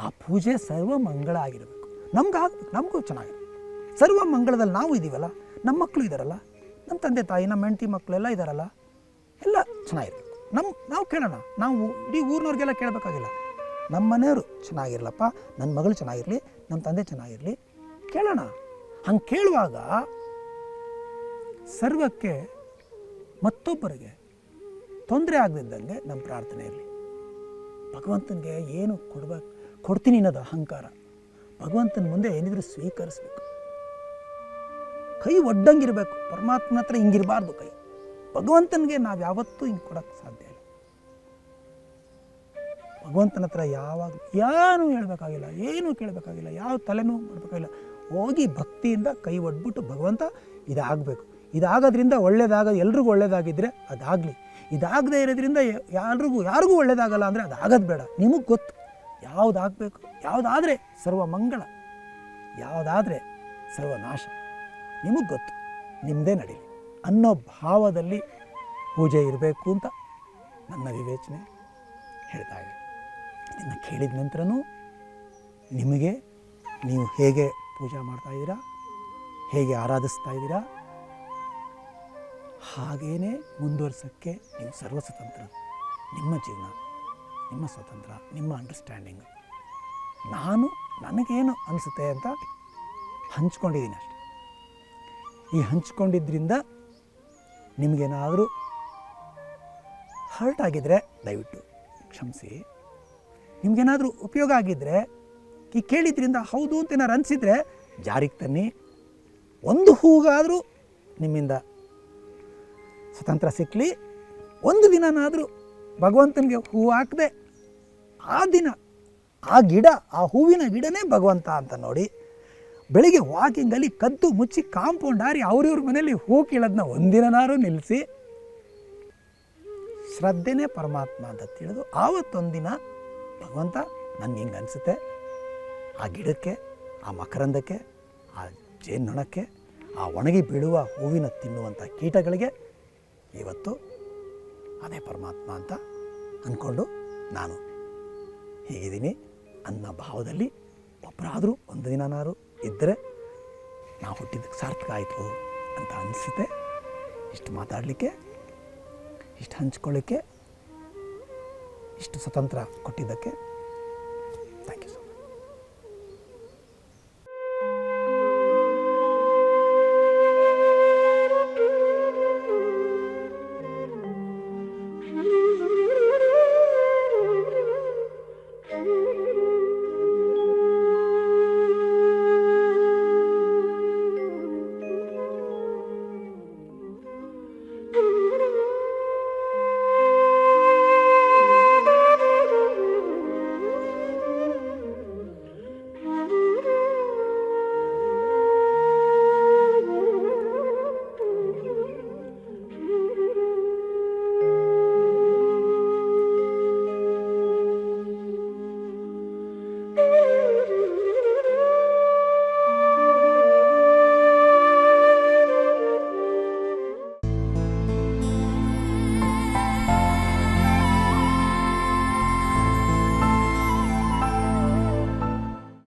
ಆ ಪೂಜೆ ಸರ್ವ ಮಂಗಳ ಆಗಿರಬೇಕು. ನಮಗೂ ಚೆನ್ನಾಗಿರುತ್ತೆ. ಸರ್ವ ಮಂಗಳದಲ್ಲಿ ನಾವು ಇದ್ದೀವಲ್ಲ, ನಮ್ಮ ಮಕ್ಕಳು ಇದ್ದಾರಲ್ಲ, ನಮ್ಮ ತಂದೆ ತಾಯಿ, ನಮ್ಮ ಹೆಂಡತಿ ಮಕ್ಕಳೆಲ್ಲ ಇದ್ದಾರಲ್ಲ, ಎಲ್ಲ ಚೆನ್ನಾಗಿರ್ಬೇಕು. ನಾವು ಕೇಳೋಣ. ನಾವು ಇಡೀ ಊರಿನವ್ರಿಗೆಲ್ಲ ಕೇಳಬೇಕಾಗಿಲ್ಲ. ನಮ್ಮ ಮನೆಯವರು ಚೆನ್ನಾಗಿರಲಪ್ಪ, ನನ್ನ ಮಗಳು ಚೆನ್ನಾಗಿರಲಿ, ನಮ್ಮ ತಂದೆ ಚೆನ್ನಾಗಿರಲಿ ಕೇಳೋಣ. ಹಂಗೆ ಕೇಳುವಾಗ ಸರ್ವಕ್ಕೆ ಮತ್ತೊಬ್ಬರಿಗೆ ತೊಂದರೆ ಆಗದಿದ್ದಂಗೆ ನಮ್ಮ ಪ್ರಾರ್ಥನೆ ಇರಲಿ. ಭಗವಂತನಿಗೆ ಏನು ಕೊಡ್ತೀನಿ ಅನ್ನೋದು ಅಹಂಕಾರ. ಭಗವಂತನ ಮುಂದೆ ಏನಿದ್ರು ಸ್ವೀಕರಿಸ್ಬೇಕು. ಕೈ ಒಡ್ಡಂಗಿರಬೇಕು. ಪರಮಾತ್ಮನ ಹತ್ರ ಹಿಂಗಿರಬಾರ್ದು ಕೈ. ಭಗವಂತನಿಗೆ ನಾವು ಯಾವತ್ತೂ ಹಿಂಗೆ ಕೊಡೋಕ್ಕೆ ಸಾಧ್ಯ ಇಲ್ಲ. ಭಗವಂತನ ಹತ್ರ ಯಾವಾಗ ಏನೂ ಹೇಳ್ಬೇಕಾಗಿಲ್ಲ, ಏನೂ ಕೇಳಬೇಕಾಗಿಲ್ಲ, ಯಾವ ತಲೆನೂ ಮಾಡಬೇಕಾಗಿಲ್ಲ. ಹೋಗಿ ಭಕ್ತಿಯಿಂದ ಕೈ ಒಡ್ಬಿಟ್ಟು ಭಗವಂತ ಇದಾಗಬೇಕು, ಇದಾಗೋದ್ರಿಂದ ಎಲ್ರಿಗೂ ಒಳ್ಳೇದಾಗಿದ್ದರೆ ಅದಾಗಲಿ, ಇದಾಗದೇ ಇರೋದ್ರಿಂದ ಯಾರಿಗೂ ಒಳ್ಳೇದಾಗಲ್ಲ ಅಂದರೆ ಅದಾಗೋದು ಬೇಡ. ನಿಮಗೆ ಗೊತ್ತು ಯಾವುದಾಗಬೇಕು, ಯಾವುದಾದರೆ ಸರ್ವ ಮಂಗಳ, ಯಾವುದಾದರೆ ಸರ್ವನಾಶ, ನಿಮಗೆ ಗೊತ್ತು, ನಿಮ್ಮದೇ ನಡೀಲಿ ಅನ್ನೋ ಭಾವದಲ್ಲಿ ಪೂಜೆ ಇರಬೇಕು ಅಂತ ನನ್ನ ವಿವೇಚನೆ ಹೇಳ್ತಾ ಇದೆ. ಇದನ್ನು ಕೇಳಿದ ನಂತರನೂ ನಿಮಗೆ ನೀವು ಹೇಗೆ ಪೂಜೆ ಮಾಡ್ತಾಯಿದ್ದೀರಾ, ಹೇಗೆ ಆರಾಧಿಸ್ತಾ ಇದ್ದೀರಾ, ಹಾಗೇ ಮುಂದುವರ್ಸೋಕ್ಕೆ ನೀವು ಸರ್ವಸ್ವತಂತ್ರ. ನಿಮ್ಮ ಜೀವನ, ನಿಮ್ಮ ಸ್ವತಂತ್ರ, ನಿಮ್ಮ ಅಂಡರ್ಸ್ಟ್ಯಾಂಡಿಂಗು. ನನಗೇನು ಅನಿಸುತ್ತೆ ಅಂತ ಹಂಚ್ಕೊಂಡಿದ್ದೀನಿ ಅಷ್ಟೆ. ಈ ಹಂಚ್ಕೊಂಡಿದ್ದರಿಂದ ನಿಮಗೇನಾದರೂ ಹರ್ಟ್ ಆಗಿದ್ದರೆ ದಯವಿಟ್ಟು ಕ್ಷಮಿಸಿ. ನಿಮಗೇನಾದರೂ ಉಪಯೋಗ ಆಗಿದ್ದರೆ, ಈ ಕೇಳಿದ್ರಿಂದ ಹೌದು ಅಂತ ಏನಾರು ಅನಿಸಿದರೆ ಜಾರಿಗೆ ತನ್ನಿ. ಒಂದು ಹೂಗಾದರೂ ನಿಮ್ಮಿಂದ ಸ್ವತಂತ್ರ ಸಿಕ್ಕಲಿ. ಒಂದು ದಿನನಾದರೂ ಭಗವಂತನಿಗೆ ಹೂವು ಹಾಕದೆ ಆ ದಿನ ಆ ಗಿಡ, ಆ ಹೂವಿನ ಗಿಡನೇ ಭಗವಂತ ಅಂತ ನೋಡಿ, ಬೆಳಿಗ್ಗೆ ವಾಕಿಂಗಲ್ಲಿ ಕದ್ದು ಮುಚ್ಚಿ ಕಾಂಪೌಂಡ್ ಹಾರಿ ಅವ್ರಿವ್ರ ಮನೇಲಿ ಹೂ ಕೀಳೋದನ್ನ ಒಂದಿನಾರು ನಿಲ್ಲಿಸಿ ಶ್ರದ್ಧೆನೇ ಪರಮಾತ್ಮ ಅಂತ ತಿಳಿದು ಆವತ್ತೊಂದಿನ ಭಗವಂತ ನನಗೆ ಹಿಂಗೆ ಅನಿಸುತ್ತೆ, ಆ ಗಿಡಕ್ಕೆ, ಆ ಮಕರಂದಕ್ಕೆ, ಆ ಜೇನ್ನೊಣಕ್ಕೆ, ಆ ಒಣಗಿ ಬೀಳುವ ಹೂವಿನ ತಿನ್ನುವಂಥ ಕೀಟಗಳಿಗೆ ಇವತ್ತು ಅದೇ ಪರಮಾತ್ಮ ಅಂತ ಅಂದ್ಕೊಂಡು ನಾನು ಹೀಗಿದ್ದೀನಿ ಅನ್ನೋ ಭಾವದಲ್ಲಿ ಒಬ್ಬರಾದರೂ ಒಂದು ದಿನನಾರು ಇದ್ದರೆ ನಾವು ಹುಟ್ಟಿದ್ದಕ್ಕೆ ಸಾರ್ಥಕ ಆಯಿತು ಅಂತ ಅನಿಸುತ್ತೆ. ಇಷ್ಟು ಮಾತಾಡಲಿಕ್ಕೆ, ಇಷ್ಟು ಹಂಚ್ಕೊಳ್ಳಿಕ್ಕೆ, ಇಷ್ಟು ಸ್ವತಂತ್ರ ಕೊಟ್ಟಿದ್ದಕ್ಕೆ